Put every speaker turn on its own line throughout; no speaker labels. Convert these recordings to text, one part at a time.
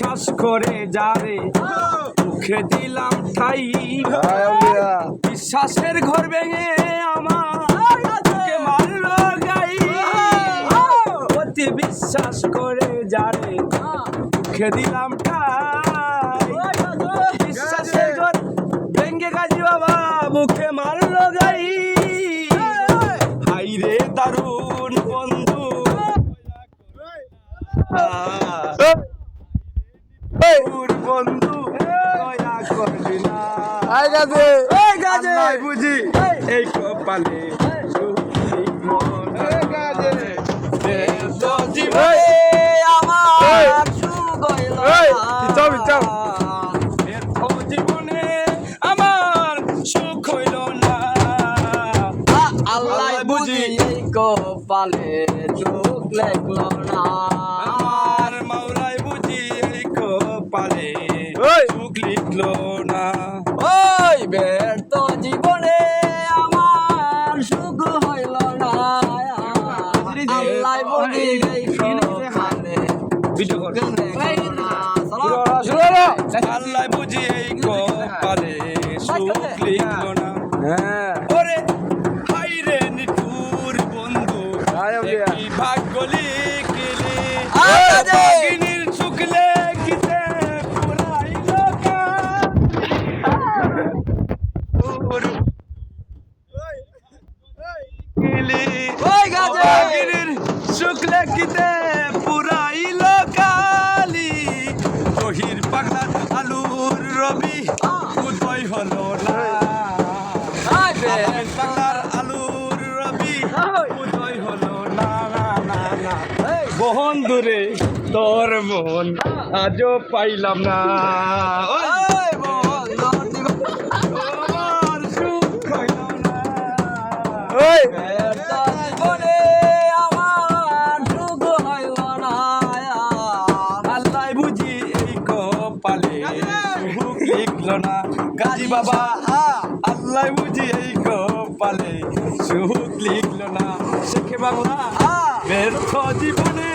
বিশ্বাস করে যারে মুখে দিলাম ঠাই বিশ্বাসের ঘর ভেঙে আমাকে মারলো গাই অতি বিশ্বাস করে যারে মুখে দিলাম ঠাই বিশ্বাসের ঘর ভেঙে গাজি বাবা মুখে মারলো গাই হাই রে দারুণ বন্ধু বন্ধু দয়া করবি না বুঝি এই কপালে জীবনে আমার সুখ হইল না
আল্লাহ বুঝি এই কপালে চোখ লেখলো না
আমার মাওলাই বুঝি এই কপালে সুখ লিখলো না
ওই ব্যর্থ জীবনে আমার সুখ হইল না আল্লাহ বুঝি এই কপালে
আল্লাহ বুঝি এই কপালে সুখ লিখলো না ওরে হাই রে নিঠুর বন্ধু কি ভাগ্য লিখলি ভাগিনীর সুখ লেখিতে পুরাইল ভাগিনীর সুখ লেখিতে পুরাইল কালি বহির পাগলার আলুর রবি উদয় হলো না পাগলার আলুর রবি উদয় হলো না বন্ধুরে তোর মন আজও পাইলাম না আমার সুখ হইল না
জীবনে আমার সুখ হইল না
আল্লাহ বুঝি এই কপালে সুখ লিখলো না গাজী বাবা আল্লাহ বুঝি এই কপালে সুখ লিখলো না শেখে বাংলা ব্যর্থ জীবনে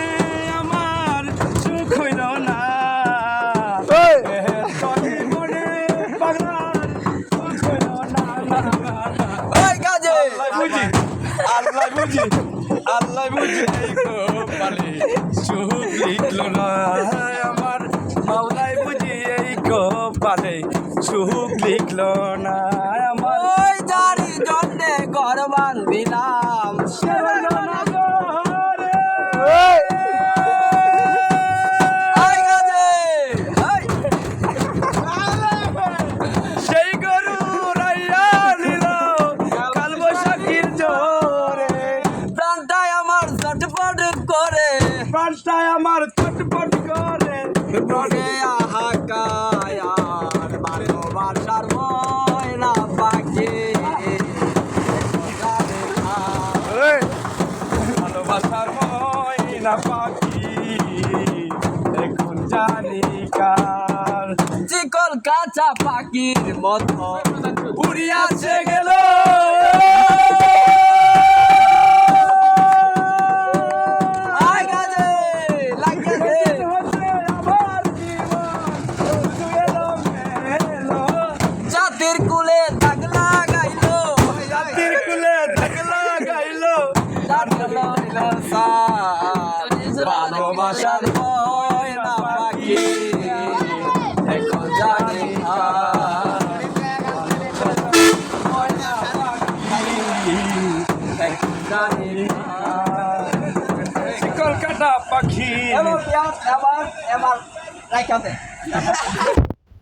আমার সুখ হইল না ব্যর্থ জীবনে পাগলার সুখ হইল না আল্লাহ বুঝি এই কপালে সুখ লিখলো না আমার মাওলাই বুঝি এই কপালে সুখ লিখলো না আমার
ওই জারি জন্যে ঘর বান্ধিলাম সে হলো না ঘরে।
সেই গরু রাইয়া নিল কাল বৈশাখীর জোরে
প্রাণটাই আমার চটপট করে
প্রাণটায় আমার চটপট করে
মনে হাহাকার ভালোবাসার ময়না পাখি
ভালোবাসার ময়না পাখি এখন জানি কার
চিকল কাঁচা পাখির মতো
উড়িয়াছে গেল
জাতির কুলে দাগ লাগাইলো
জাতির কুলে দাগ লাগাইলো
ভালোবাসার ময়না পাখি এখন জানি
শিকল কাটা পাখি
এবার রাখাতে